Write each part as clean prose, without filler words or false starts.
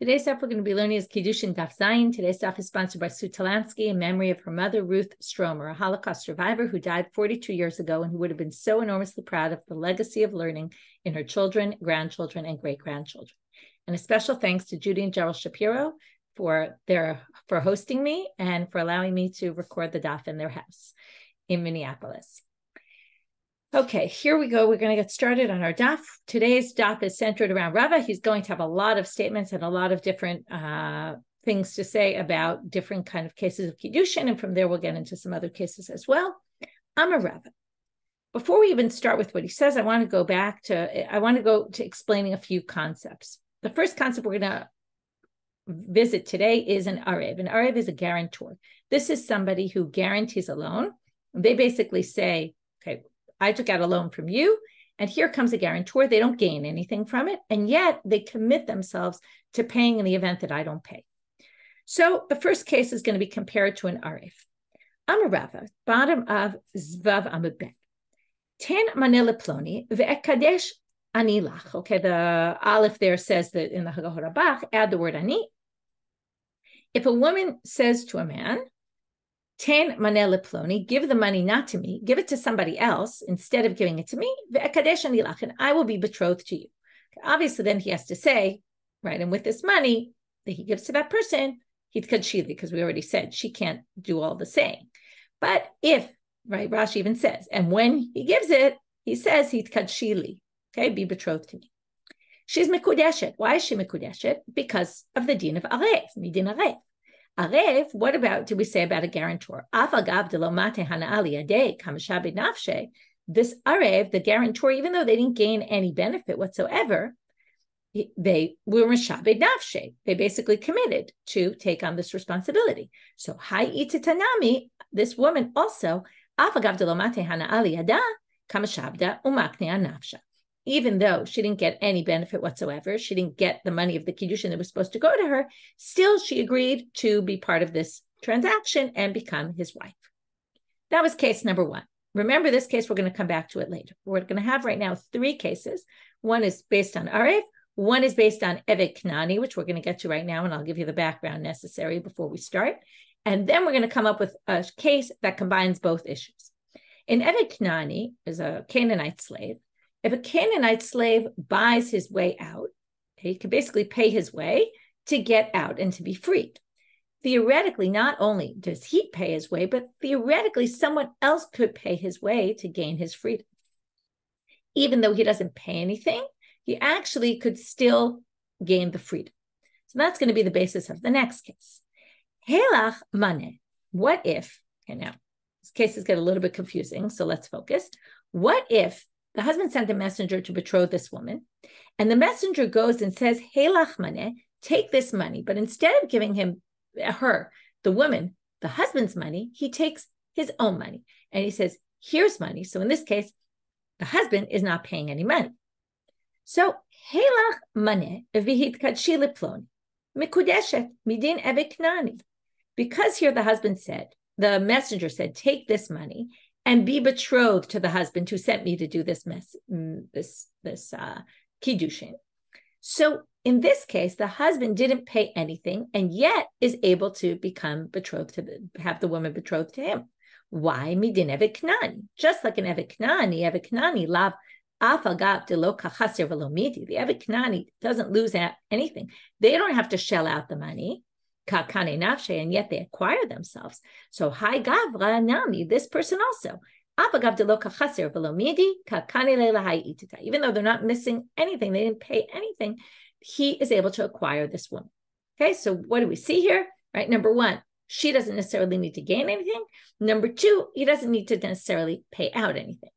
Today's daf we're going to be learning is Kiddushin Daf Zayin. Today's daf is sponsored by Sue Talansky in memory of her mother, Ruth Stromer, a Holocaust survivor who died 42 years ago and who would have been so enormously proud of the legacy of learning in her children, grandchildren, and great-grandchildren. And a special thanks to Judy and Gerald Shapiro for hosting me and for allowing me to record the daf in their house in Minneapolis. Okay, here we go. We're going to get started on our daf. Today's daf is centered around Rava. He's going to have a lot of statements and a lot of different things to say about different kind of cases of Kiddushin, and from there we'll get into some other cases as well. I'm a Rava. Before we even start with what he says, I want to go to explaining a few concepts. The first concept we're going to visit today is an arev. An arev is a guarantor. This is somebody who guarantees a loan. They basically say, okay, I took out a loan from you, and here comes a guarantor. They don't gain anything from it, and yet they commit themselves to paying in the event that I don't pay. So the first case is going to be compared to an arev. Amarava, bottom of Zvav Amud Bet. Ten manele ploni ve'ekadesh ani lach. Okay, the aleph there says that in the Hagahot Rabach, add the word ani. If a woman says to a man, Ten manele ploni, give the money not to me, give it to somebody else instead of giving it to me, and I will be betrothed to you. Okay, obviously, then he has to say, right, and with this money that he gives to that person, he's kadshili, because we already said she can't do all the saying. But if, right, Rashi even says, and when he gives it, he says he's kadshili, okay, be betrothed to me. She's mekudeshet. Why is she mekudeshet? Because of the din of arev, midin arev. Arev, what about do we say about a guarantor? This arev, the guarantor, even though they didn't gain any benefit whatsoever, they were mishabed nafshe. They basically committed to take on this responsibility. So, hai ititanami, this woman also, even though she didn't get any benefit whatsoever, she didn't get the money of the Kiddushin that was supposed to go to her, still she agreed to be part of this transaction and become his wife. That was case number one. Remember this case, we're going to come back to it later. We're going to have right now three cases. One is based on arev, one is based on eved knani, which we're going to get to right now, and I'll give you the background necessary before we start. And then we're going to come up with a case that combines both issues. In eved knani is a Canaanite slave. If a Canaanite slave buys his way out, he can basically pay his way to get out and to be freed. Theoretically, not only does he pay his way, but theoretically, someone else could pay his way to gain his freedom. Even though he doesn't pay anything, he actually could still gain the freedom. So that's going to be the basis of the next case. Helach mane. What if, okay, now, this cases get a little bit confusing, so let's focus. What if the husband sent a messenger to betroth this woman, and the messenger goes and says, Helach mane, take this money, but instead of giving her, the woman, the husband's money, he takes his own money, and he says, here's money. So in this case, the husband is not paying any money. So, Helach mane v'hit kadshi leploni, mikudeshet midin eved knani. Because here the messenger said, take this money and be betrothed to the husband who sent me to do this Kiddushin. So in this case, the husband didn't pay anything and yet is able to become betrothed have the woman betrothed to him. Why? Midin eved knani. Just like an eved knani lav afagav de lo kachaser v'lo midi. The eved knani doesn't lose anything. They don't have to shell out the money. And yet they acquire themselves. So, hi gavra nami, this person also. Even though they're not missing anything, they didn't pay anything, he is able to acquire this woman. Okay, so what do we see here? Right, number one, she doesn't necessarily need to gain anything. Number two, he doesn't need to necessarily pay out anything.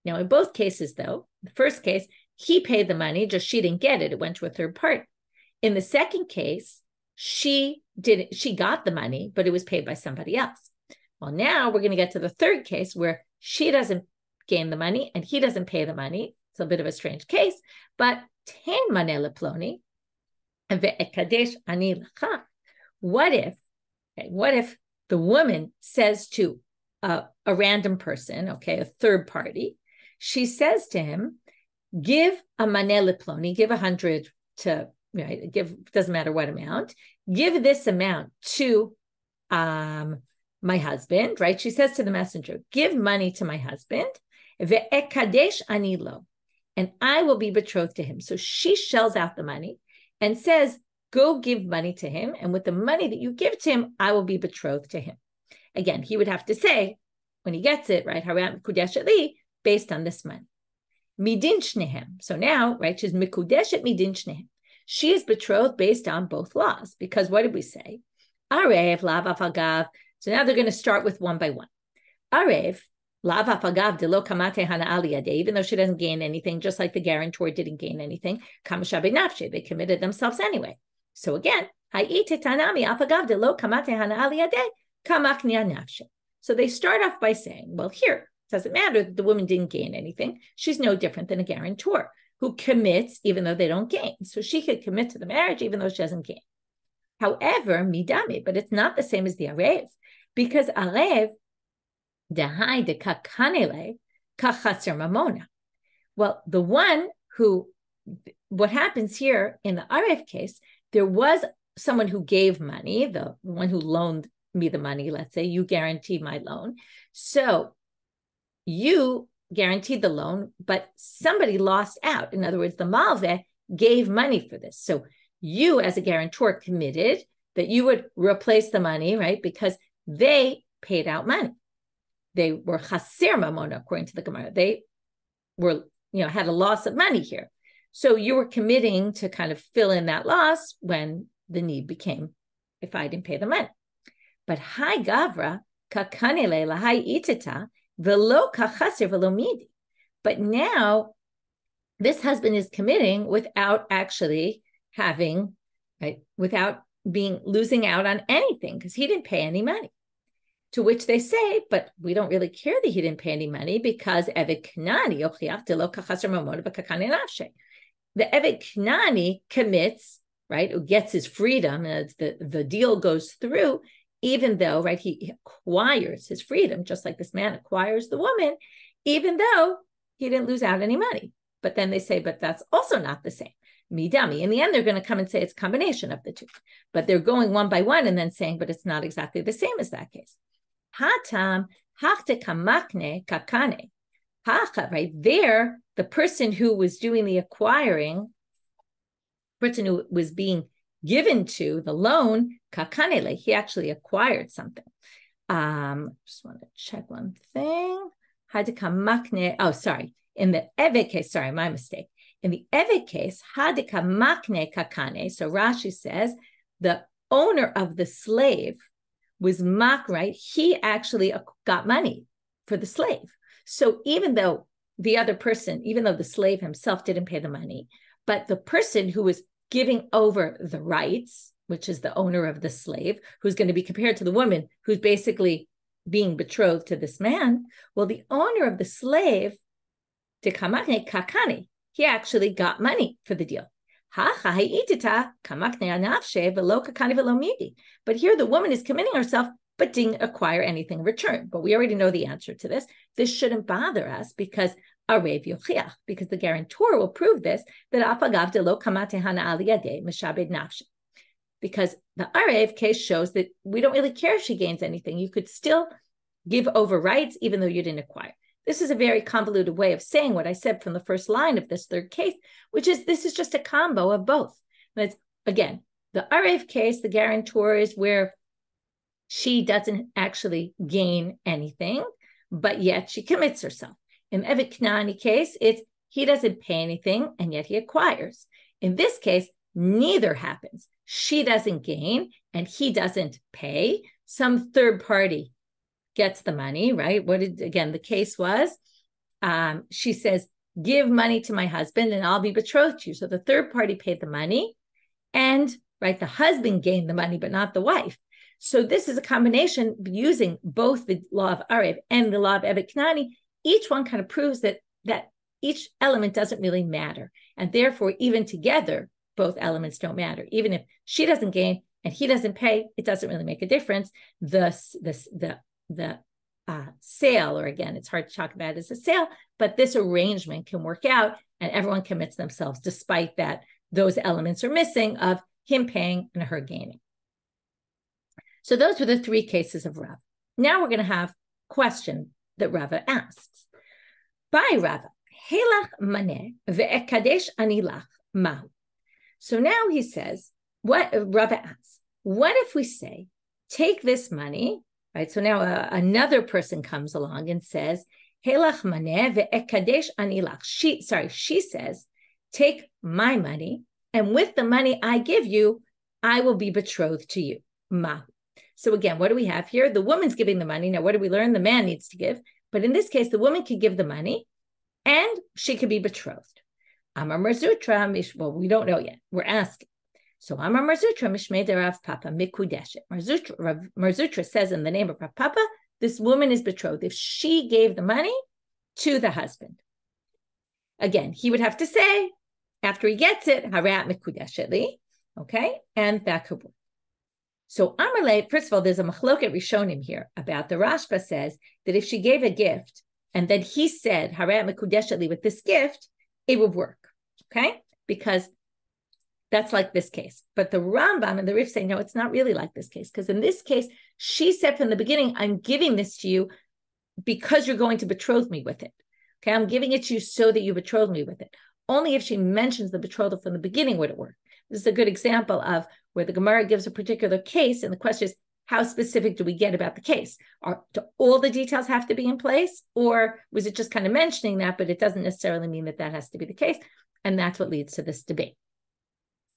Now, in both cases, though, the first case, he paid the money, just she didn't get it. It went to a third party. In the second case, she got the money, but it was paid by somebody else. Well, now we're going to get to the third case where she doesn't gain the money and he doesn't pay the money. It's a bit of a strange case, but ten manele ploni ve'ekadesh ani lacha. What if the woman says to a random person, okay, a third party, she says to him, give a manele ploni, give 100 to right? Doesn't matter what amount. Give this amount to my husband, right? She says to the messenger, give money to my husband, ve'ekadesh ani lo, and I will be betrothed to him. So she shells out the money and says, go give money to him, and with the money that you give to him, I will be betrothed to him. Again, he would have to say, when he gets it, right, based on this money. Midin shnehem. So now, right, she's mikudeshet midin shnehem. She is betrothed based on both laws, because what did we say? Arev, lav afagav. So now they're going to start with one by one. Arev, lav afagav de lo kamate hana aliyade, even though she doesn't gain anything, just like the guarantor didn't gain anything, kamashabe nafshe, they committed themselves anyway. So again, ha'ite tanami afagav de lo kamate hana aliyade, kamaknia nafshe. So they start off by saying, well, here, it doesn't matter that the woman didn't gain anything. She's no different than a guarantor who commits even though they don't gain. So she could commit to the marriage even though she doesn't gain. However, midami, but it's not the same as the arev, because arev, dehai de kakanele, kachaser mamona. Well, the one who, what happens here in the arev case, there was someone who gave money, the one who loaned me the money, let's say, you guaranteed my loan. So you guaranteed the loan, but somebody lost out. In other words, the malveh gave money for this. So you as a guarantor committed that you would replace the money, right? Because they paid out money. They were chaser mamona, according to the Gemara. They were, had a loss of money here. So you were committing to kind of fill in that loss when the need became, if I didn't pay the money. But hai gavra kakanele lahai itita velo kachaser velo midi. But now this husband is committing without actually having, right, without losing out on anything because he didn't pay any money. To which they say, but we don't really care that he didn't pay any money because Eved Knani yochiach de lo kachaser mamona v'kakane nafshe. The Eved Knani commits, right, who gets his freedom, and the deal goes through, even though, right, he acquires his freedom, just like this man acquires the woman, even though he didn't lose out any money. But then they say, but that's also not the same. Midami. In the end, they're going to come and say it's a combination of the two. But they're going one by one and then saying, but it's not exactly the same as that case. Hatam, hachte kamakne kakane. Hacha, right there, the person who was doing the acquiring, person who was being given to the loan, kakanele, he actually acquired something. Just want to check one thing. Hadikamakne, oh, sorry. In the Eved case, sorry, my mistake. In the Eved case, hadikamakne kakane, so Rashi says, the owner of the slave was mak, right? He actually got money for the slave. So even though the other person, even though the slave himself didn't pay the money, but the person who was giving over the rights, which is the owner of the slave, who's going to be compared to the woman who's basically being betrothed to this man, well, the owner of the slave, he actually got money for the deal. But here the woman is committing herself, but didn't acquire anything in return. But we already know the answer to this. This shouldn't bother us because the guarantor will prove this, that because the Arev case shows that we don't really care if she gains anything. You could still give over rights even though you didn't acquire. This is a very convoluted way of saying what I said from the first line of this third case, which is this is just a combo of both. But again, the Arev case, the guarantor is where she doesn't actually gain anything, but yet she commits herself. In the Eved Knani case, it's he doesn't pay anything and yet he acquires. In this case, neither happens. She doesn't gain and he doesn't pay. Some third party gets the money, right? The case was, she says, give money to my husband and I'll be betrothed to you. So the third party paid the money and, right, the husband gained the money, but not the wife. So this is a combination using both the law of Arev and the law of Eved Knani. Each one kind of proves that each element doesn't really matter. And therefore, even together, both elements don't matter. Even if she doesn't gain and he doesn't pay, it doesn't really make a difference. The sale, or again, it's hard to talk about it as a sale, but this arrangement can work out and everyone commits themselves despite that those elements are missing of him paying and her gaining. So those were the three cases of Rav. Now we're going to have a question that Rava asks. By Rava, Helach maneh ve'ekadesh ani lach mahu. So now he says, what Rava asks, what if we say, take this money, right? So now another person comes along and says, Helach maneh ve'ekadesh ani lach. She says, take my money, and with the money I give you, I will be betrothed to you. Mahu. So again, what do we have here? The woman's giving the money. Now, what do we learn? The man needs to give. But in this case, the woman can give the money and she could be betrothed. Amar Marzutra, well, we don't know yet. We're asking. So Amar Marzutra, Mishmei de Rav Papa, Mikudeshet. Marzutra says in the name of Rav Papa, this woman is betrothed if she gave the money to the husband. Again, he would have to say, after he gets it, Harat Mikudeshet li, okay? And that could work. So Amarle, first of all, there's a machloket rishonim here about the Rashba says that if she gave a gift and then he said, Harat Mikudeshet li, with this gift, it would work, okay? Because that's like this case. But the Rambam and the Rif say, no, it's not really like this case. Because in this case, she said from the beginning, I'm giving this to you because you're going to betroth me with it. Okay, I'm giving it to you so that you betroth me with it. Only if she mentions the betrothal from the beginning would it work. This is a good example of where the Gemara gives a particular case, and the question is, how specific do we get about the case? Do all the details have to be in place, or was it just kind of mentioning that, but it doesn't necessarily mean that that has to be the case? And that's what leads to this debate.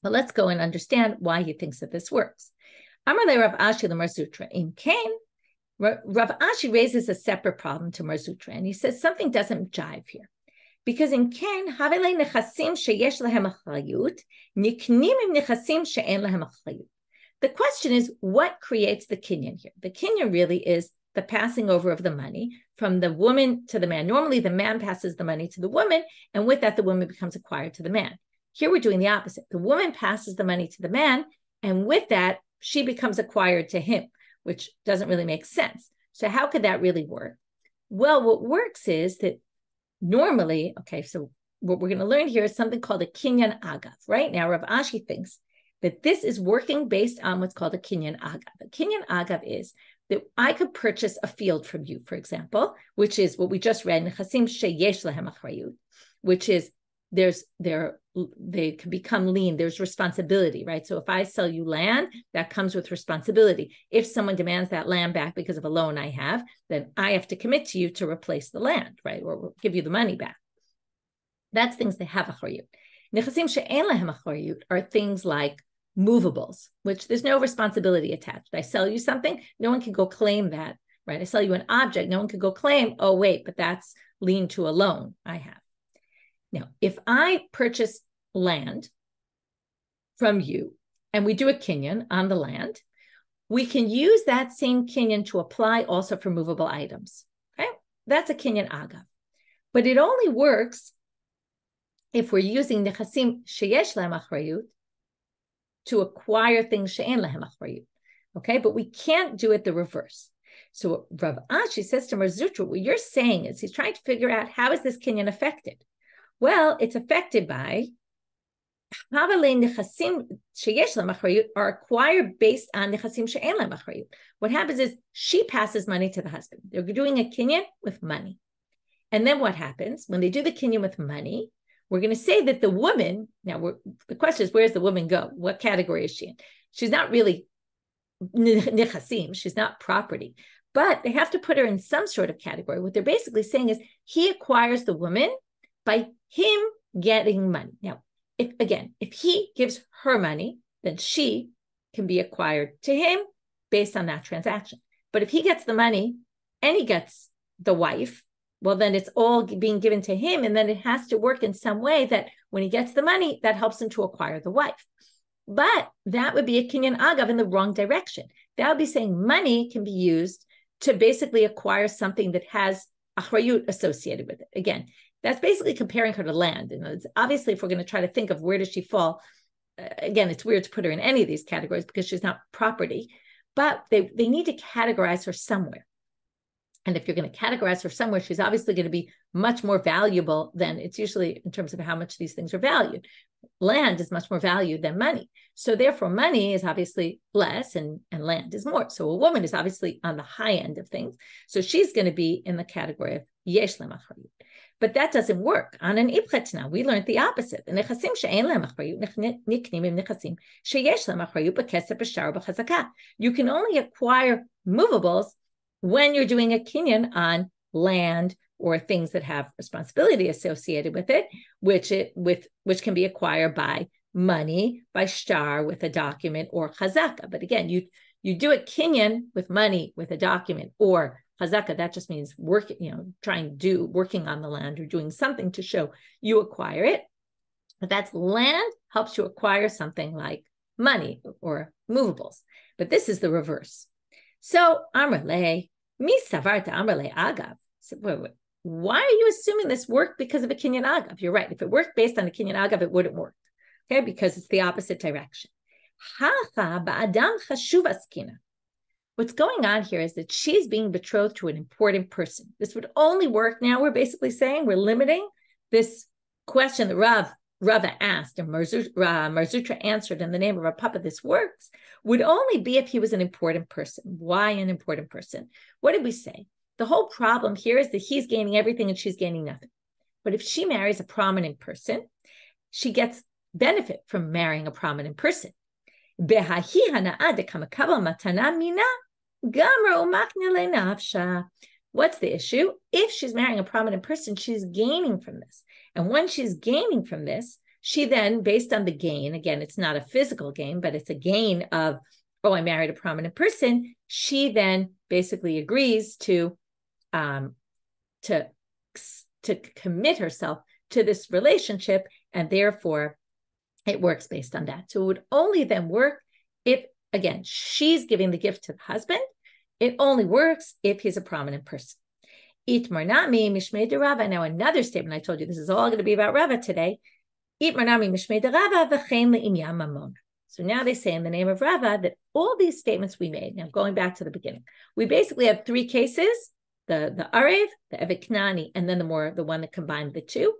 But let's go and understand why he thinks that this works. Amarle Rav Ashi l'Mar Zutra in Cain. Rav Ashi raises a separate problem to Mar Zutra, and he says something doesn't jive here. Because in Cain, Havelei nechasim sheyesh lahem achrayut, niknim im nechasim she'en lahem achrayut. The question is, what creates the kinyan here? The kinyan really is the passing over of the money from the woman to the man. Normally, the man passes the money to the woman, and with that, the woman becomes acquired to the man. Here, we're doing the opposite. The woman passes the money to the man, and with that, she becomes acquired to him, which doesn't really make sense. So how could that really work? Well, what works is that normally, okay, so what we're going to learn here is something called a kinyan agav. Right now, Rav Ashi thinks that this is working based on what's called a kinyan agav. A kinyan agav is that I could purchase a field from you, for example, which is what we just read, nechasim sheyesh lahem achrayut, which is they can become lien. There's responsibility, right? So if I sell you land, that comes with responsibility. If someone demands that land back because of a loan I have, then I have to commit to you to replace the land, right? Or give you the money back. That's things that have achrayut. Nechasim she'en lahem achrayut are things like movables, which there's no responsibility attached. I sell you something, no one can go claim that, right? I sell you an object, no one can go claim, oh, wait, but that's lien to a loan I have. Now, if I purchase land from you and we do a kinyan on the land, we can use that same kinyan to apply also for movable items. Okay, that's a kinyan agav. But it only works if we're using nechasim sheyesh lahem achrayut to acquire things she'en lahem achrayut. Okay, but we can't do it the reverse. So what Rav Ashi says to Mar Zutra, what you're saying is he's trying to figure out how is this kinyan affected? Well, it's affected by nechasim sheyesh lahem achrayut are acquired based on nechasim she'en lahem achrayut. What happens is she passes money to the husband. They're doing a kinyan with money. And then what happens? When they do the kinyan with money, we're going to say that the woman, now the question is, where does the woman go? What category is she in? She's not really nechasim. She's not property. But they have to put her in some sort of category. What they're basically saying is he acquires the woman by him getting money. Now, if he gives her money, then she can be acquired to him based on that transaction. But if he gets the money and he gets the wife, well, then it's all being given to him. And then it has to work in some way that when he gets the money, that helps him to acquire the wife. But that would be a kinyan agav in the wrong direction. That would be saying money can be used to basically acquire something that has achrayut associated with it. Again, that's basically comparing her to land. And it's obviously, if we're going to try to think of where does she fall, again, it's weird to put her in any of these categories because she's not property, but they need to categorize her somewhere. And if you're going to categorize her somewhere, she's obviously going to be much more valuable than it's usually in terms of how much these things are valued. Land is much more valued than money. So therefore, money is obviously less and land is more. So a woman is obviously on the high end of things. So she's going to be in the category of yesh lem achrayut. But that doesn't work. On an ibchetna, we learned the opposite. The nechasim she'en lem achrayut niknim im nechasim sheyesh lem achrayut b'kesef b'shtar b'chazakah. You can only acquire movables when you're doing a kinyan on land or things that have responsibility associated with it, which can be acquired by money, by shtar with a document, or chazaka. But again, you do a kinyan with money, with a document, or chazaka. That just means working on the land or doing something to show you acquire it. But that's land helps you acquire something like money or movables. But this is the reverse. So Amrle, mi savarta Amrle agav. So, why are you assuming this worked because of a kinyan agav? You're right. If it worked based on a kinyan agav, it wouldn't work. Okay, because it's the opposite direction. What's going on here is that she's being betrothed to an important person. This would only work now. We're basically saying we're limiting this question that Rava asked and Marzutra answered in the name of our Papa. This works would only be if he was an important person. Why an important person? What did we say? The whole problem here is that he's gaining everything and she's gaining nothing. But if she marries a prominent person, she gets benefit from marrying a prominent person. What's the issue? If she's marrying a prominent person, she's gaining from this. And when she's gaining from this, she then, based on the gain, again, it's not a physical gain, but it's a gain of, oh, I married a prominent person. She then basically agrees to commit herself to this relationship, and therefore it works based on that. So it would only then work if, again, she's giving the gift to the husband. It only works if he's a prominent person. Itmarnami mishmei de Rava. Now another statement, I told you this is all going to be about Rava today. Itmarnami mishmei de Rava v'chein le'inyan mamon. So now they say in the name of Rava that all these statements we made, now going back to the beginning, we basically have three cases, the Arev, the Evet Knani, and then the one that combined the two.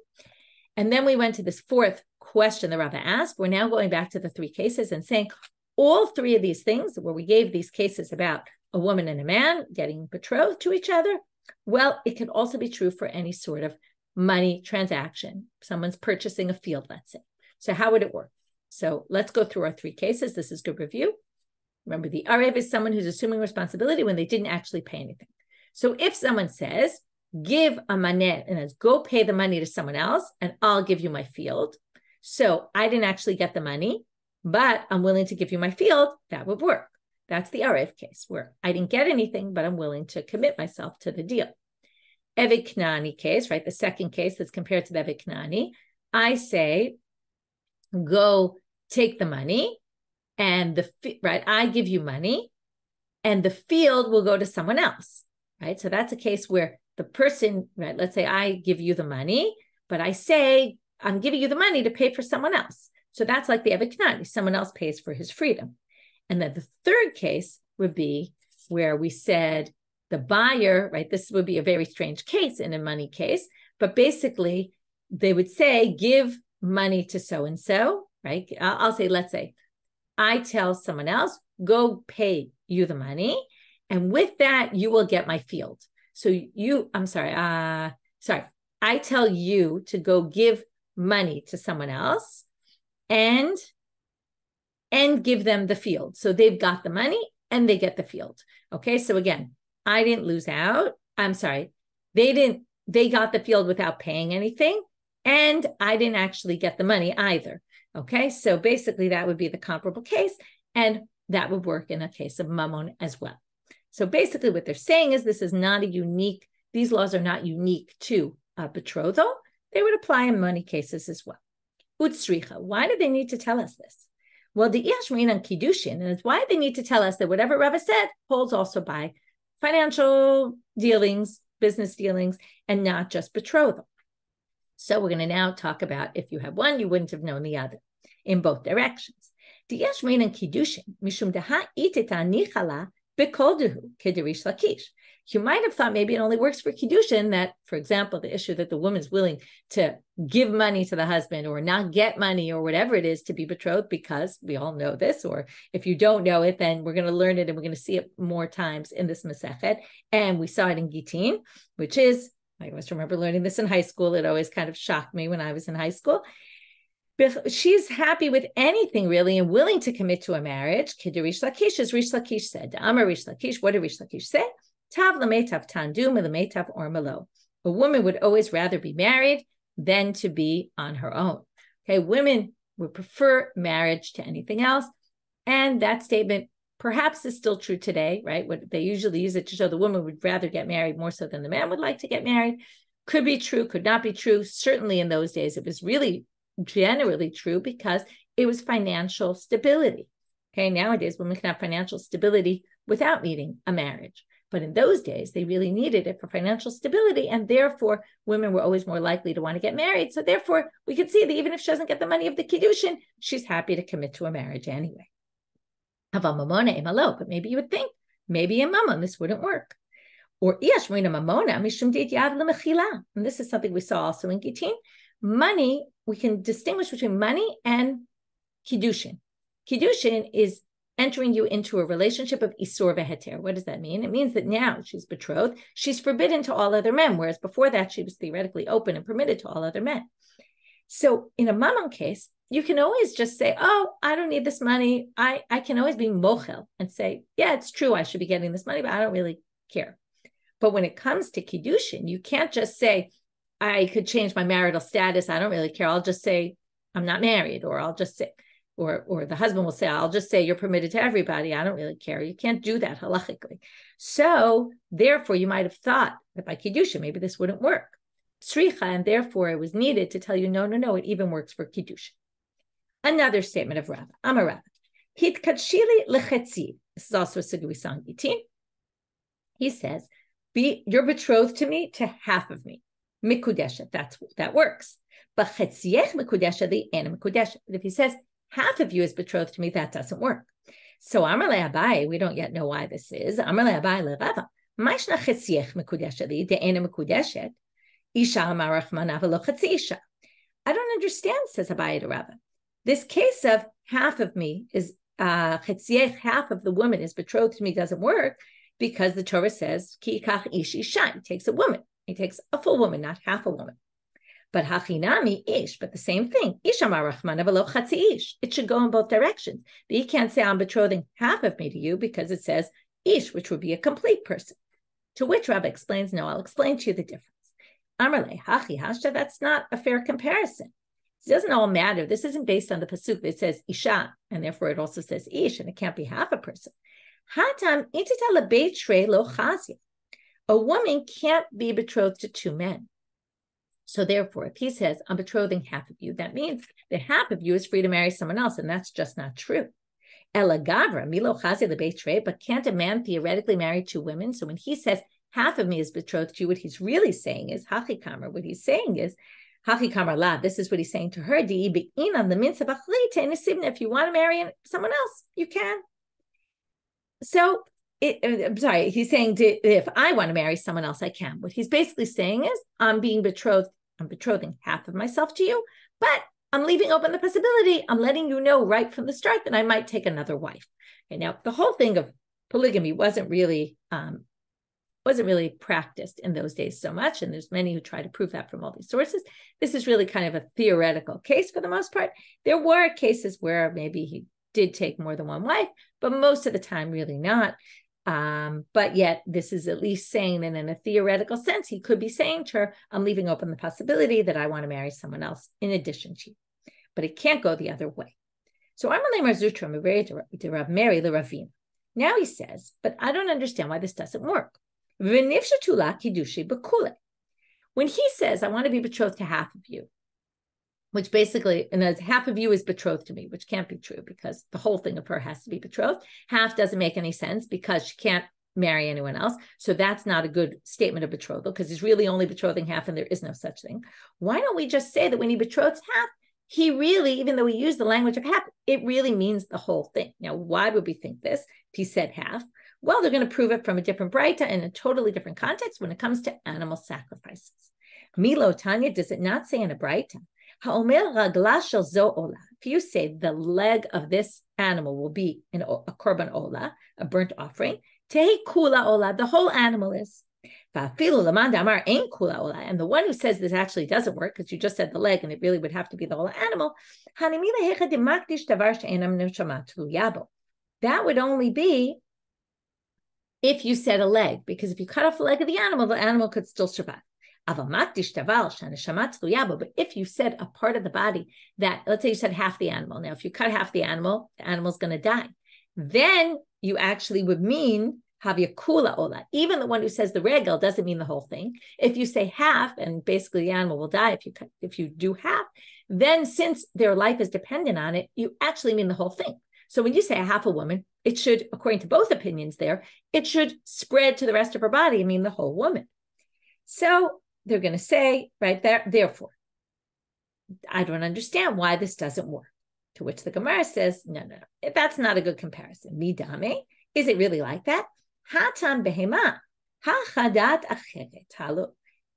And then we went to this fourth question that Rava asked. We're now going back to the three cases and saying all three of these things where we gave these cases about a woman and a man getting betrothed to each other. Well, it can also be true for any sort of money transaction. Someone's purchasing a field, let's say. So how would it work? So let's go through our three cases. This is good review. Remember, the Arev is someone who's assuming responsibility when they didn't actually pay anything. So if someone says, give a manet, and it's go pay the money to someone else, and I'll give you my field. So I didn't actually get the money, but I'm willing to give you my field, that would work. That's the Arev case, where I didn't get anything, but I'm willing to commit myself to the deal. Evet Knani case, right? The second case that's compared to the Evet Knani, I say, go take the money, and I give you money, and the field will go to someone else, right? So that's a case where the person, right? Let's say I give you the money, but I say I'm giving you the money to pay for someone else. So that's like the Evet Knani. Someone else pays for his freedom. And then the third case would be where we said the buyer, right? This would be a very strange case in a money case, but basically they would say, give money to so-and-so, right? I'll say, let's say, I tell someone else, go pay you the money. And with that, you will get my field. So I tell you to go give money to someone else and give them the field. So they've got the money and they get the field. Okay. So again, I didn't lose out. They got the field without paying anything. And I didn't actually get the money either. Okay. So basically that would be the comparable case. And that would work in a case of mammon as well. So basically what they're saying is these laws are not unique to betrothal. They would apply in money cases as well. Utsricha, why do they need to tell us this? Well, the Yashmin on Kiddushin, and it's why they need to tell us that whatever Rava said holds also by financial dealings, business dealings, and not just betrothal. So we're going to now talk about if you have one, you wouldn't have known the other in both directions. The Yashmin on Kiddushin, mishum daha itita nichala bekolduhu kederish lakish. You might have thought maybe it only works for Kiddushin, that, for example, the issue that the woman's willing to give money to the husband or not get money or whatever it is to be betrothed, because we all know this, or if you don't know it, then we're going to learn it and we're going to see it more times in this Masechet. And we saw it in Gittin, which is, I always remember learning this in high school. It always kind of shocked me when I was in high school. She's happy with anything really and willing to commit to a marriage. Rish Lakish, as Rish Lakish said, Amar Rish Lakish, what did Rish Lakish say? Tav lametav tandu milametav or malo. A woman would always rather be married than to be on her own. Okay, women would prefer marriage to anything else. And that statement perhaps is still true today, right? What they usually use it to show the woman would rather get married more so than the man would like to get married. Could be true, could not be true. Certainly in those days, it was really generally true because it was financial stability. Okay, nowadays women can have financial stability without needing a marriage. But in those days, they really needed it for financial stability. And therefore, women were always more likely to want to get married. So therefore, we could see that even if she doesn't get the money of the Kiddushin, she's happy to commit to a marriage anyway. But maybe you would think, maybe in Mammon, this wouldn't work. Or and this is something we saw also in Gittin. Money, we can distinguish between money and Kiddushin. Kiddushin is entering you into a relationship of Isur veheter. What does that mean? It means that now she's betrothed, she's forbidden to all other men, whereas before that she was theoretically open and permitted to all other men. So in a mammon case, you can always just say, oh, I don't need this money. I can always be mochel and say, yeah, it's true, I should be getting this money, but I don't really care. But when it comes to Kiddushin, you can't just say, I could change my marital status, I don't really care. I'll just say, I'm not married, or I'll just say, or the husband will say, I'll just say you're permitted to everybody. I don't really care. You can't do that halachically. So therefore, you might have thought that by Kiddushin, maybe this wouldn't work. Sricha, and therefore it was needed to tell you, no, it even works for Kiddushin. Another statement of Rav, Amar Rav, Hitkatshili lechetzi. This is also a sugi we saw in Gittin. He says, you're betrothed to me to half of me. Mikudesha, that works. But chetziech mikudesha, the ana mikudesha. But if he says, half of you is betrothed to me, that doesn't work. So Amar Abai, we don't yet know why this is. Amar Abai leRava, Mashna chetziech mikudesha li de'ena mikudeshet, isha amar Rachmana v'lo chetzi isha. I don't understand, says Abai to Rava. This case of half of me is chetziech, half of the woman is betrothed to me, doesn't work because the Torah says ki ikach ish isha. He takes a woman. He takes a full woman, not half a woman. But hachinami ish, but the same thing. Ish amar Rachmana v'lo chatzi ish. It should go in both directions. But you can't say I'm betrothing half of me to you because it says ish, which would be a complete person. To which Rabbi explains, no, I'll explain to you the difference. Amarle hachi hashta, that's not a fair comparison. It doesn't all matter. This isn't based on the pasuk that says isha, and therefore it also says ish, and it can't be half a person. Hatam itita lebeit shrei lo chazia. A woman can't be betrothed to two men. So therefore, if he says, I'm betrothing half of you, that means that half of you is free to marry someone else, and that's just not true. Ela gavra, milo chazia lebeit shrei, but can't a man theoretically marry two women? So when he says, half of me is betrothed to you, what he's really saying is, hachikamar, what he's saying is, hachikamar la, this is what he's saying to her, if you want to marry someone else, you can. So, I'm sorry, he's saying if I want to marry someone else, I can. What he's basically saying is, I'm betrothing half of myself to you, but I'm leaving open the possibility, I'm letting you know right from the start that I might take another wife. Okay, now, the whole thing of polygamy wasn't really practiced in those days so much, and there's many who try to prove that from all these sources. This is really kind of a theoretical case for the most part. There were cases where maybe he did take more than one wife, but most of the time really not. But yet this is at least saying that in a theoretical sense, he could be saying to her, I'm leaving open the possibility that I want to marry someone else in addition to you. But it can't go the other way. So Amalei Marzutra, Rav Mary the Ravina. Now he says, but I don't understand why this doesn't work. When he says, I want to be betrothed to half of you, which basically, and as half of you is betrothed to me, which can't be true because the whole thing of her has to be betrothed. Half doesn't make any sense because she can't marry anyone else. So that's not a good statement of betrothal because he's really only betrothing half and there is no such thing. Why don't we just say that when he betroths half, he really, even though he used the language of half, it really means the whole thing. Now, why would we think this? If he said half, Well, they're going to prove it from a different braita in a totally different context when it comes to animal sacrifices. Milo Tanya, does it not say in a braita? If you say the leg of this animal will be a korban ola, a burnt offering, tehi kula ola, the whole animal is. And the one who says this actually doesn't work, because you just said the leg and it really would have to be the whole animal, that would only be if you said a leg, because if you cut off the leg of the animal could still survive. But if you said a part of the body that, let's say you said half the animal. Now, if you cut half the animal's going to die. Then you actually would mean havia kula ola. Even the one who says the regel doesn't mean the whole thing. If you say half, and basically the animal will die if you do half, then since their life is dependent on it, you actually mean the whole thing. So when you say a half a woman, it should, according to both opinions there, it should spread to the rest of her body and mean the whole woman. So they're going to say right there, therefore, I don't understand why this doesn't work. To which the Gemara says, no, that's not a good comparison. Midame, is it really like that? Hatan behema, hachadat acheret halu.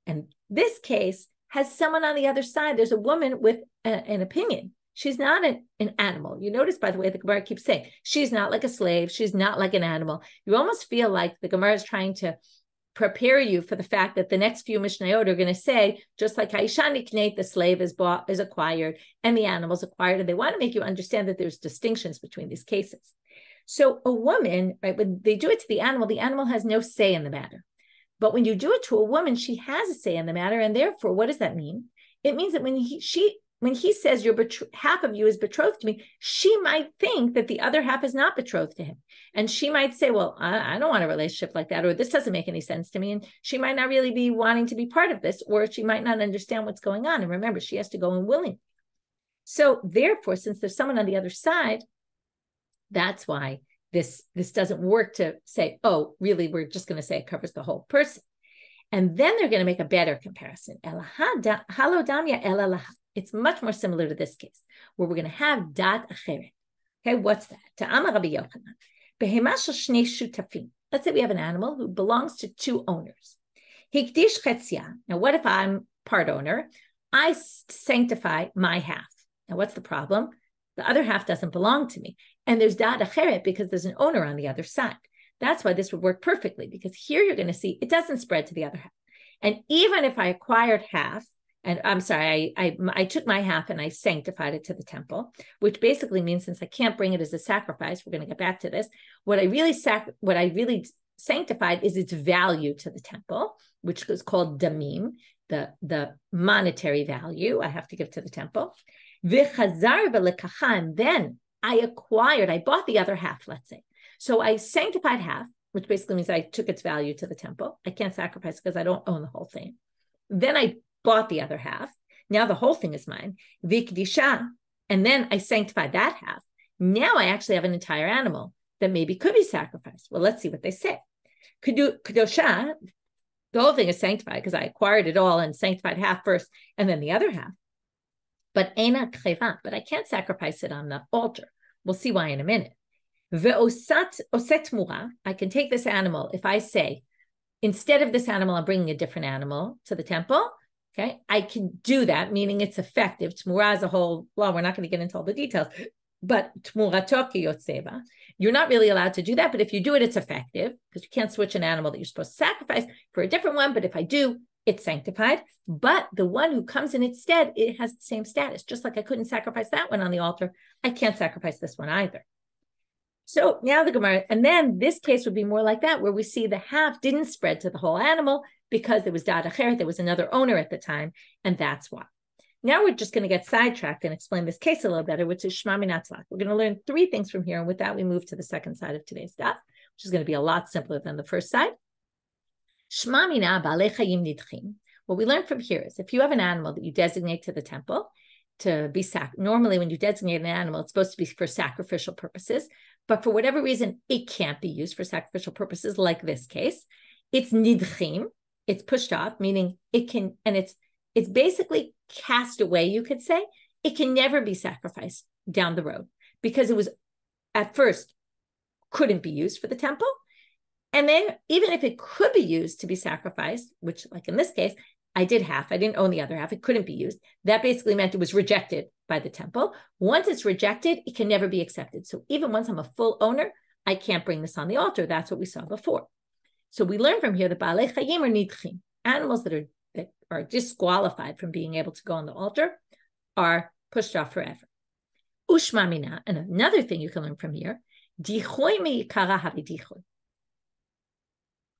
And this case has someone on the other side. There's a woman with an opinion. She's not an animal. You notice, by the way, the Gemara keeps saying, she's not like a slave. She's not like an animal. You almost feel like the Gemara is trying to prepare you for the fact that the next few Mishnayot are going to say, just like Haisha Nikneit, the slave is acquired and the animal is acquired. And they want to make you understand that there's distinctions between these cases. So a woman, right, when they do it to the animal has no say in the matter. But when you do it to a woman, she has a say in the matter. And therefore, what does that mean? It means that when he says half of you is betrothed to me, she might think that the other half is not betrothed to him. And she might say, well, I don't want a relationship like that, or this doesn't make any sense to me. And she might not really be wanting to be part of this, or she might not understand what's going on. And remember, she has to go in willing. So therefore, since there's someone on the other side, that's why this doesn't work to say, oh, really, we're just going to say it covers the whole person. And then they're going to make a better comparison. It's much more similar to this case, where we're going to have dat acheret. Okay, what's that? Ta'amar Rabbi Yochanan. Behema shel shnei shutafim. Let's say we have an animal who belongs to two owners. Hikdish chetzia. Now, what if I'm part owner? I sanctify my half. Now, what's the problem? The other half doesn't belong to me. And there's dat acheret because there's an owner on the other side. That's why this would work perfectly, because here you're going to see it doesn't spread to the other half. And even if I acquired half, and I'm sorry, I took my half and I sanctified it to the temple, which basically means since I can't bring it as a sacrifice, we're going to get back to this. What I really sanctified is its value to the temple, which is called damim, the monetary value I have to give to the temple. And then I bought the other half, let's say. So I sanctified half, which basically means I took its value to the temple. I can't sacrifice because I don't own the whole thing. Then I bought the other half. Now the whole thing is mine. Vikdisha. And then I sanctified that half. Now I actually have an entire animal that maybe could be sacrificed. Well, let's see what they say. Kedosha, the whole thing is sanctified because I acquired it all and sanctified half first and then the other half. But I can't sacrifice it on the altar. We'll see why in a minute. I can take this animal. If I say, instead of this animal, I'm bringing a different animal to the temple, okay, I can do that, meaning it's effective. Tmura is a whole, well, we're not going to get into all the details, but tmurato ki yotzeva, you're not really allowed to do that, but if you do it, it's effective, because you can't switch an animal that you're supposed to sacrifice for a different one, but if I do, it's sanctified. But the one who comes in its stead, it has the same status. Just like I couldn't sacrifice that one on the altar, I can't sacrifice this one either. So now the Gemara, and then this case would be more like that, where we see the half didn't spread to the whole animal because there was dat acheret, there was another owner at the time, and that's why. Now we're just going to get sidetracked and explain this case a little better, which is Shema Minatzlach. We're going to learn three things from here, and with that we move to the second side of today's daf, which is going to be a lot simpler than the first side. Shema Mina Baalei Chayim Nidchim. What we learn from here is if you have an animal that you designate to the temple to be normally when you designate an animal, it's supposed to be for sacrificial purposes. But for whatever reason, it can't be used for sacrificial purposes, like this case. It's nidchim, it's pushed off, meaning it can, and it's basically cast away, you could say. It can never be sacrificed down the road because it was, at first, couldn't be used for the temple. And then even if it could be used to be sacrificed, which like in this case, I did half, I didn't own the other half, it couldn't be used. That basically meant it was rejected by the temple. Once it's rejected, it can never be accepted. So even once I'm a full owner, I can't bring this on the altar. That's what we saw before. So we learn from here that Baalei Chayim are nidchim. Animals that are disqualified from being able to go on the altar are pushed off forever. Ushma mina, and another thing you can learn from here, dichoy meikara havi dichoy.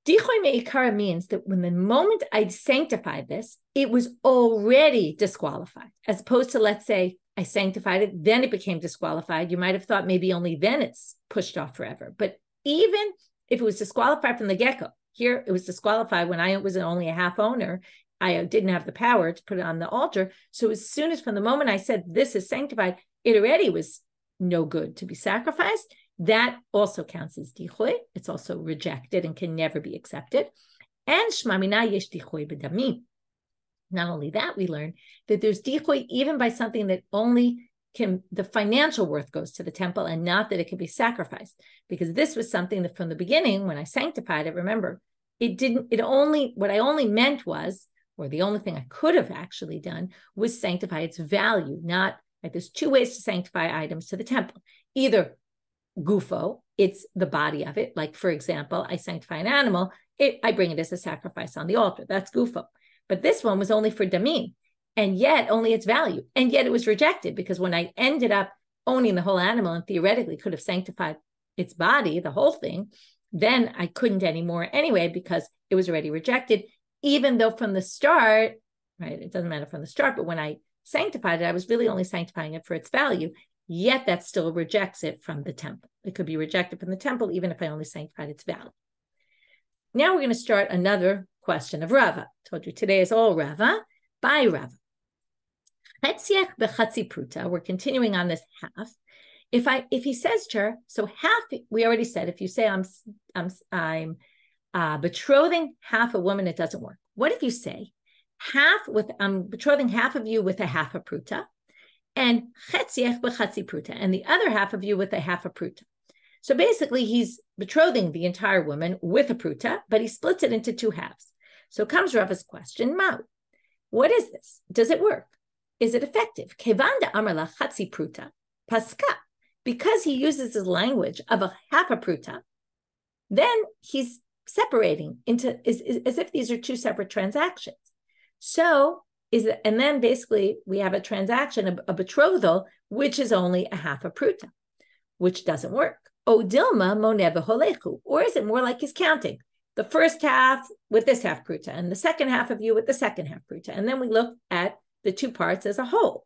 Dichoy meikara means that when the moment I sanctified this, it was already disqualified, as opposed to, let's say, I sanctified it, then it became disqualified. You might have thought maybe only then it's pushed off forever. But even if it was disqualified from the get-go, here it was disqualified when I was only a half owner, I didn't have the power to put it on the altar. So as soon as from the moment I said this is sanctified, it already was no good to be sacrificed. That also counts as dichoy. It's also rejected and can never be accepted. And shmamina yesh dichoy b'damim. Not only that, we learn that there's dichoy even by something that only the financial worth goes to the temple and not that it can be sacrificed. Because this was something that from the beginning, when I sanctified it, remember, what I only meant was, or the only thing I could have actually done was sanctify its value, not like there's two ways to sanctify items to the temple. Either gufo, it's the body of it. Like, for example, I sanctify an animal, I bring it as a sacrifice on the altar. That's gufo. But this one was only for damim, and yet only its value. And yet it was rejected because when I ended up owning the whole animal and theoretically could have sanctified its body, the whole thing, then I couldn't anymore anyway because it was already rejected, even though from the start, right, it doesn't matter from the start, but when I sanctified it, I was really only sanctifying it for its value, yet that still rejects it from the temple. It could be rejected from the temple even if I only sanctified its value. Now we're going to start another question of Rava. I told you today is all Rava, by Rava. Chetziach bechatzi pruta. We're continuing on this half. If he says to her, so half, we already said, if you say I'm betrothing half a woman, it doesn't work. What if you say I'm betrothing half of you with a half a pruta, and chetziach bechatzi pruta, and the other half of you with a half a pruta. So basically, he's betrothing the entire woman with a pruta, but he splits it into two halves. So comes Rava's question, Mau, what is this? Does it work? Is it effective? Kevanda amarla chatzi pruta paska. Because he uses his language of a half a pruta, then he's separating into as if these are two separate transactions. So and then basically we have a transaction, a betrothal, which is only a half a pruta, which doesn't work. O dilma moneva holechu, or is it more like he's counting the first half with this half pruta and the second half of you with the second half pruta, and then we look at the two parts as a whole.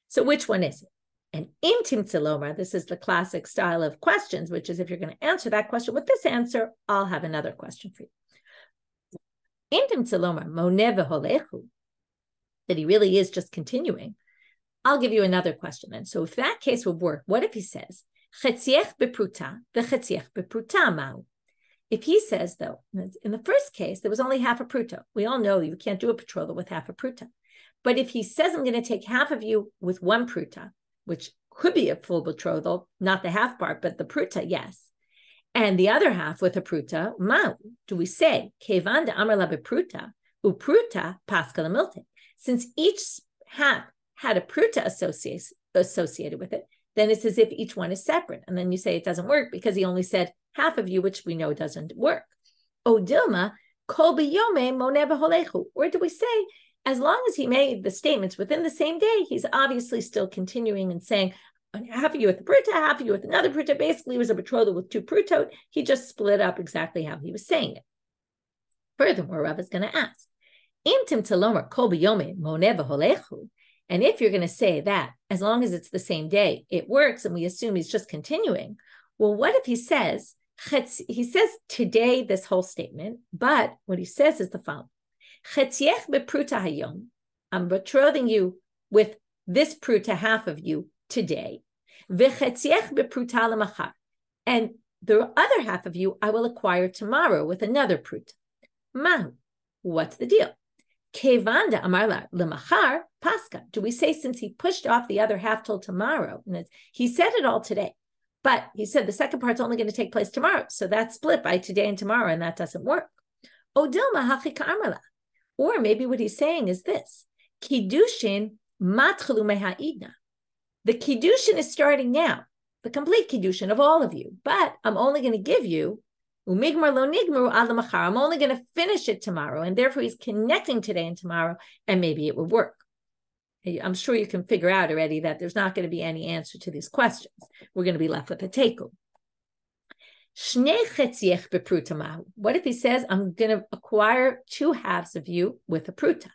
So which one is it? And intim tzilomar, this is the classic style of questions, which is if you're going to answer that question with this answer, I'll have another question for you. Intim tzilomar moneva holechu, that he really is just continuing. I'll give you another question then. So if that case would work, what if he says, chetziech bepruta, v'chetziech bepruta mau? If he says, though, in the first case, there was only half a pruta. We all know you can't do a betrothal with half a pruta. But if he says, I'm going to take half of you with one pruta, which could be a full betrothal, not the half part, but the pruta, yes. And the other half with a pruta, mau, do we say, kevan de amar la bepruta, upruta pascal milte? Since each half had a pruta associated with it, then it's as if each one is separate. And then you say it doesn't work because he only said half of you, which we know doesn't work. O dilma, kol biyome moneva holechu. Or do we say, as long as he made the statements within the same day, he's obviously still continuing and saying, half of you with the pruta, half of you with another pruta. Basically, it was a betrothal with two prutot. He just split up exactly how he was saying it. Furthermore, Rav is going to ask, Imtim talomer kol biyome moneva holechu. And if you're going to say that, as long as it's the same day, it works, and we assume he's just continuing. Well, what if he says today this whole statement, but what he says is the following. Chetziech bepruta hayom. I'm betrothing you with this pruta, half of you, today. V'chetziech bepruta lemachar. And the other half of you I will acquire tomorrow with another pruta. Ma, what's the deal? Kevanda amarla lemachar paska. Do we say since he pushed off the other half till tomorrow? And he said it all today. But he said the second part's only going to take place tomorrow. So that's split by today and tomorrow, and that doesn't work. Or maybe what he's saying is this. Kiddushin matchelu meha'idna. The Kiddushin is starting now, the complete Kiddushin of all of you. But I'm only going to give you umigmar lo nigmaru ad lamachar. I'm only going to finish it tomorrow, and therefore he's connecting today and tomorrow, and maybe it would work. I'm sure you can figure out already that there's not going to be any answer to these questions. We're going to be left with a teku. What if he says, I'm going to acquire 2 halves of you with a pruta?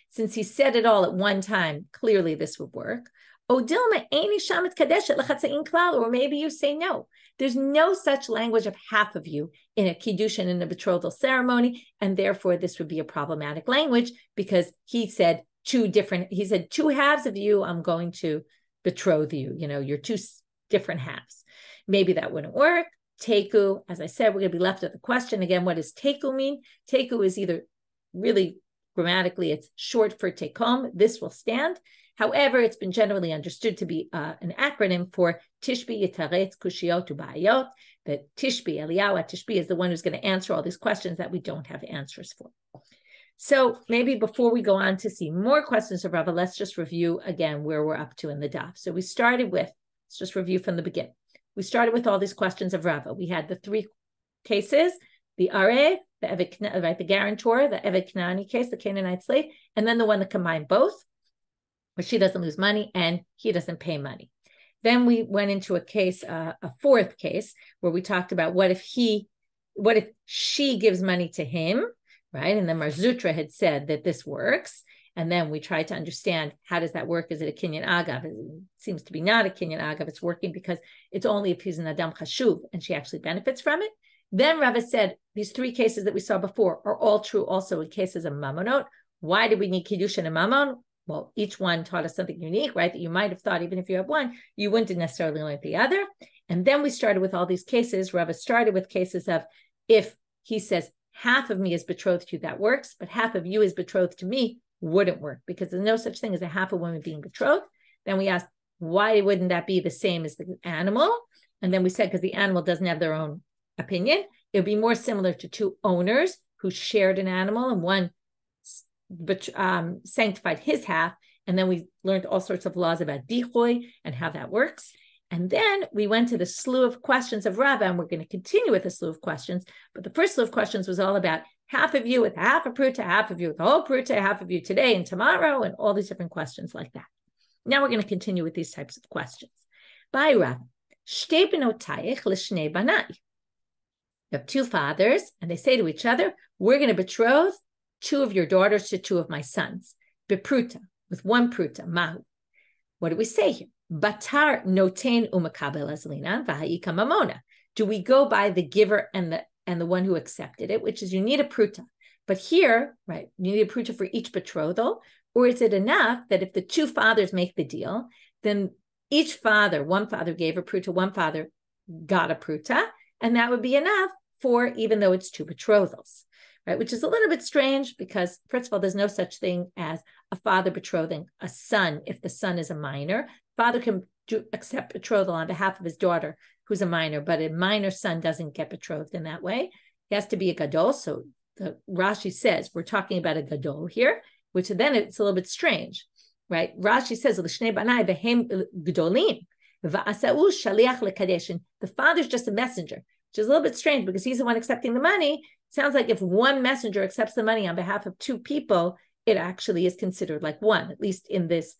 Since he said it all at one time, clearly this would work. Or maybe you say no. There's no such language of half of you in a kiddushin, in a betrothal ceremony, and therefore this would be a problematic language because he said 2 halves of you, I'm going to betroth you. You're 2 different halves. Maybe that wouldn't work. Teku, as I said, we're going to be left with the question again, what does teku mean? Teku is either really grammatically, it's short for tekom. This will stand. However, it's been generally understood to be an acronym for Tishbi Yitaretz Kushiot Ubayot, that Tishbi, Eliyahu Tishbi, is the one who's going to answer all these questions that we don't have answers for. So maybe before we go on to see more questions of Rava, let's just review again where we're up to in the daf. So we started with, let's just review from the beginning. We started with all these questions of Rava. We had the 3 cases, the Arev, the Eved, right, the guarantor, the Eved Knani case, the Canaanite slave, and then the one that combined both, where she doesn't lose money and he doesn't pay money. Then we went into a case, a 4th case, where we talked about what if she gives money to him, right? And then Mar Zutra had said that this works. And then we tried to understand, how does that work? Is it a kinyan agav? It seems to be not a kinyan agav. It's working because it's only if he's an adam chashuv and she actually benefits from it. Then Rava said, these 3 cases that we saw before are all true also in cases of mamonot. Why do we need kiddushin and mammon? Well, each one taught us something unique, right? That you might have thought, even if you have one, you wouldn't necessarily learn the other. And then we started with all these cases. Rava started with cases of, if he says, half of me is betrothed to you, that works, but half of you is betrothed to me, wouldn't work, because there's no such thing as a half a woman being betrothed. Then we asked, why wouldn't that be the same as the animal? And then we said, because the animal doesn't have their own opinion, it would be more similar to 2 owners who shared an animal, and one sanctified his half. And then we learned all sorts of laws about dichoy and how that works. And then we went to the slew of questions of Rava, and we're going to continue with the slew of questions. But the first slew of questions was all about half of you with half a pruta, half of you with the whole pruta, half of you today and tomorrow, and all these different questions like that. Now we're going to continue with these types of questions. By Rava, Shtei benotayich l'shnei banai. You have 2 fathers, and they say to each other, we're going to betroth 2 of your daughters to 2 of my sons. Bepruta, with 1 pruta, mahu. What do we say here? Batar noten umakabel azlinan v'ha'ika mamona. Do we go by the giver and the one who accepted it, which is you need a pruta. But here, right, you need a pruta for each betrothal, or is it enough that if the 2 fathers make the deal, then each father, one father gave a pruta, one father got a pruta, and that would be enough for, even though it's 2 betrothals, right? Which is a little bit strange because, first of all, there's no such thing as a father betrothing a son if the son is a minor. Father can accept betrothal on behalf of his daughter who's a minor, but a minor son doesn't get betrothed in that way. He has to be a gadol. So the Rashi says we're talking about a gadol here, which then it's a little bit strange, right? Rashi says l'shnei banai v'hem gdolim v'asau shaliach lekadesh. The father's just a messenger, which is a little bit strange because he's the one accepting the money. It sounds like if one messenger accepts the money on behalf of 2 people, it actually is considered like one, at least in this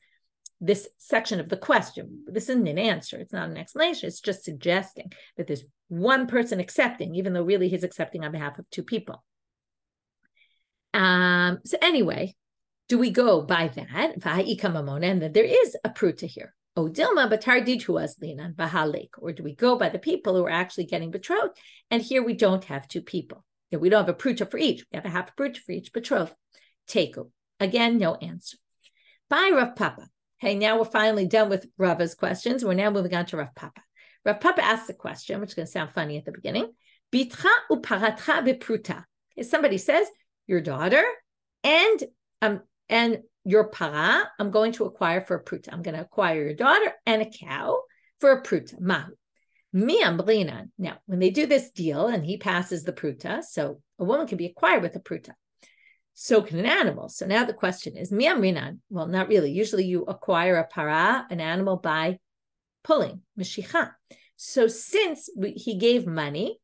section of the question. This isn't an answer. It's not an explanation. It's just suggesting that there's one person accepting, even though really he's accepting on behalf of 2 people. So anyway, do we go by that? And that there is a pruta here. Or do we go by the people who are actually getting betrothed? And here we don't have 2 people. We don't have a pruta for each. We have a half pruta for each betrothed. Teku. Again, no answer. By Rav Papa. Hey, now we're finally done with Rava's questions. We're now moving on to Rav Papa. Rav Papa asks a question, which is going to sound funny at the beginning. Bitcha uparatcha bepruta. Somebody says, your daughter and your para, I'm going to acquire for a pruta. I'm going to acquire your daughter and a cow for a pruta. Mahu. Miam. Now, when they do this deal and he passes the pruta, so a woman can be acquired with a pruta. So can an animal. So now the question is, miam rinan. Well, not really. Usually you acquire a para, an animal, by pulling, mishicha. So since he gave money,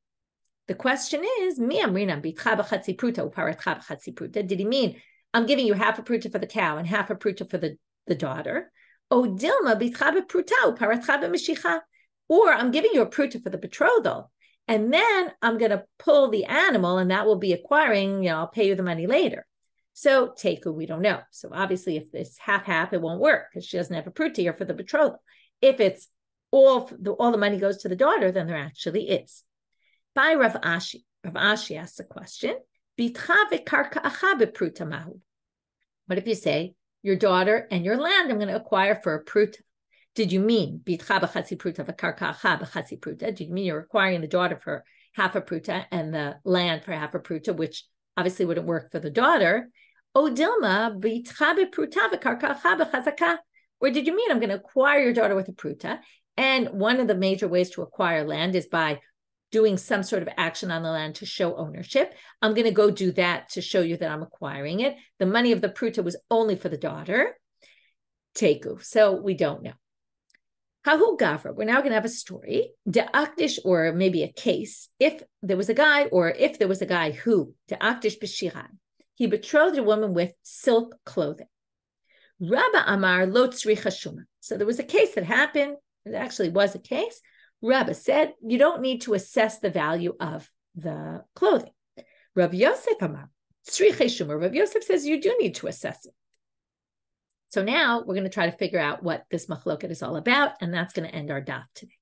the question is, miam rinan bitcha b'chatzi pruta uparatcha b'chatzi pruta. Did he mean, I'm giving you half a pruta for the cow and half a pruta for the daughter? O dilma bitcha b'pruta uparatcha b'mishicha. Or I'm giving you a pruta for the betrothal, and then I'm going to pull the animal, and that will be acquiring, I'll pay you the money later. So teku, we don't know. So obviously, if it's half-half, it won't work because she doesn't have a pruta here for the betrothal. If it's all the money goes to the daughter, then there actually is. By Rav Ashi. Rav Ashi asks the question, what if you say, your daughter and your land I'm going to acquire for a pruta? Did you mean bitcha b'chatzi pruta v'karka'acha b'chatzi pruta? Did you mean you're acquiring the daughter for half a pruta and the land for half a pruta, which obviously wouldn't work for the daughter? O dilma bitcha b'pruta v'karka'acha b'chazaka? Or did you mean I'm going to acquire your daughter with a pruta? And one of the major ways to acquire land is by doing some sort of action on the land to show ownership. I'm going to go do that to show you that I'm acquiring it. The money of the pruta was only for the daughter. Teku. So we don't know. Hahu Gavra, we're now going to have a story, de'akdish, or maybe a case, if there was a guy who, de'akdish b'shiran, he betrothed a woman with silk clothing. Rabba Amar lo tzricha shuma. So there was a case that happened, it actually was a case. Rabba said, you don't need to assess the value of the clothing. Rav Yosef Amar, tzricha shuma. Rav Yosef says you do need to assess it. So now we're going to try to figure out what this machloket is all about, and that's going to end our daf today.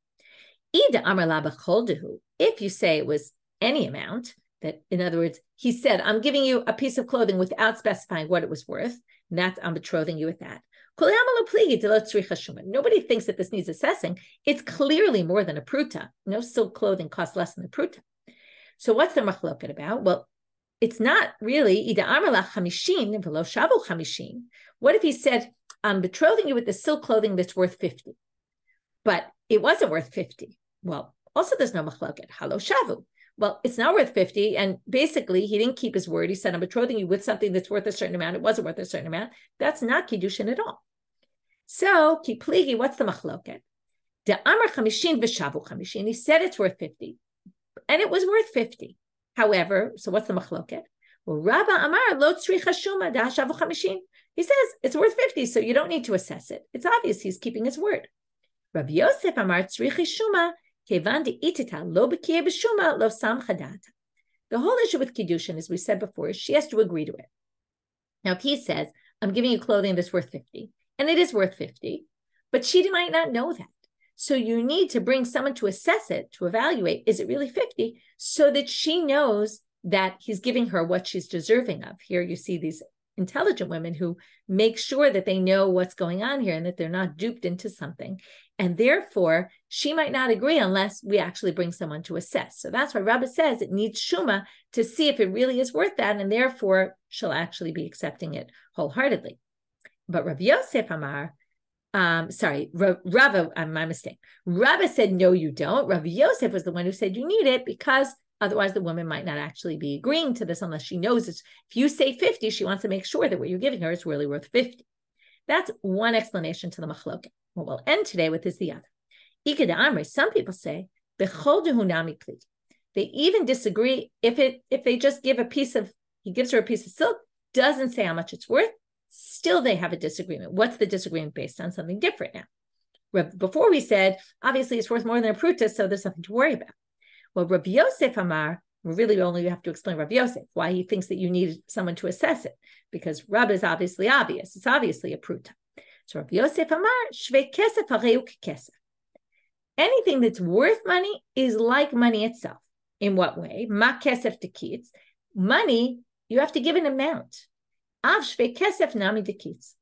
Ida amar la b'choldehu. If you say it was any amount, that in other words, he said, I'm giving you a piece of clothing without specifying what it was worth, and that's, I'm betrothing you with that. Nobody thinks that this needs assessing. It's clearly more than a pruta. No silk clothing costs less than a pruta. So what's the machloket about? Well, it's not really ida amar la chamishin v'lo shavu chamishin. What if he said, I'm betrothing you with the silk clothing that's worth 50, but it wasn't worth 50? Well, also there's no machloket. Halo shavu. Well, it's not worth 50. And basically he didn't keep his word. He said, I'm betrothing you with something that's worth a certain amount. It wasn't worth a certain amount. That's not Kiddushin at all. So kipligi, what's the machloket? De amar chamishin v'shavu chamishin. He said it's worth 50 and it was worth 50. However, so what's the machloket? Well, Rabba Amar lo tzricha shuma da shavu chamishin. He says it's worth 50, so you don't need to assess it. It's obvious he's keeping his word. Rav Yosef Amar tzricha shuma kevan de'itita lo b'kiyeh b'shuma lo sam chadata. The whole issue with Kiddushin, as we said before, is she has to agree to it. Now, if he says, I'm giving you clothing that's worth 50, and it is worth 50, but she might not know that. So you need to bring someone to assess it, to evaluate, is it really 50, so that she knows that he's giving her what she's deserving of. Here you see these intelligent women who make sure that they know what's going on here and that they're not duped into something. And therefore, she might not agree unless we actually bring someone to assess. So that's why Rabbi says it needs Shuma to see if it really is worth that, and therefore she'll actually be accepting it wholeheartedly. But Rabbi Yosef Amar, Rabbi, my mistake. Rabbi said, no, you don't. Rabbi Yosef was the one who said you need it because otherwise the woman might not actually be agreeing to this unless she knows it's, if you say 50, she wants to make sure that what you're giving her is really worth 50. That's one explanation to the machloket. What we'll end today with is the other. Some people say, they even disagree if they just give he gives her a piece of silk, doesn't say how much it's worth, still they have a disagreement. What's the disagreement based on? Something different now. Before we said, obviously it's worth more than a pruta, so there's nothing to worry about. Well, Rabbi Yosef Amar, we really only have to explain Rabbi Yosef, why he thinks that you need someone to assess it, because Rabbi is obviously obvious. It's obviously a pruta. So Rabbi Yosef Amar, shvei kesef hareu kekesef. Anything that's worth money is like money itself. In what way? Ma kesef dekitz. Money, you have to give an amount. Av shvei kesef nami dekitz.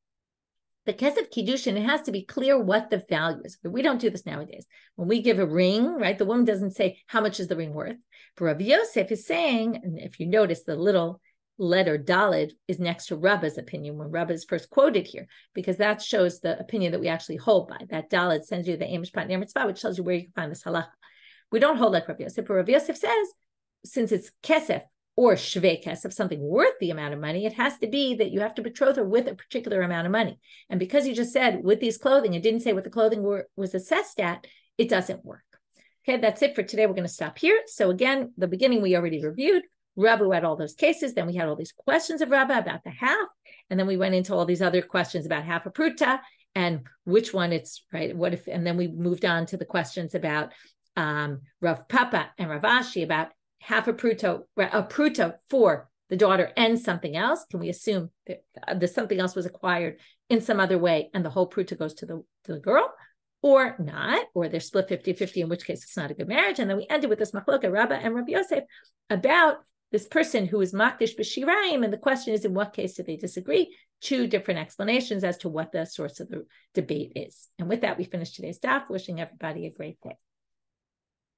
The kesef kiddushin, it has to be clear what the value is. But we don't do this nowadays. When we give a ring, right, the woman doesn't say how much is the ring worth. But Rabbi Yosef is saying, and if you notice the little letter Daled is next to Rabba's opinion when Rabba is first quoted here, because that shows the opinion that we actually hold by. That Daled sends you the Mishpat Ner Mitzvah, which tells you where you can find this halacha. We don't hold like Rav Yosef, but Rav Yosef says, since it's kesef or shvei kesef, something worth the amount of money, it has to be that you have to betroth her with a particular amount of money. And because he just said with these clothing, it didn't say what the clothing was assessed at, it doesn't work. Okay, that's it for today. We're going to stop here. So again, the beginning we already reviewed. Rabba had all those cases. Then we had all these questions of Rabba about the half. And then we went into all these other questions about half a pruta and which one it's, right? What if, and then we moved on to the questions about Rav Papa and Rav Ashi about half a pruta for the daughter and something else. Can we assume that something else was acquired in some other way and the whole pruta goes to the girl? Or not, or they're split 50-50, in which case it's not a good marriage. And then we ended with this machloka, Rabba and Rabbi Yosef, about this person who is makdish b'shiraim, and the question is, in what case do they disagree? Two different explanations as to what the source of the debate is. And with that, we finish today's daf, wishing everybody a great day.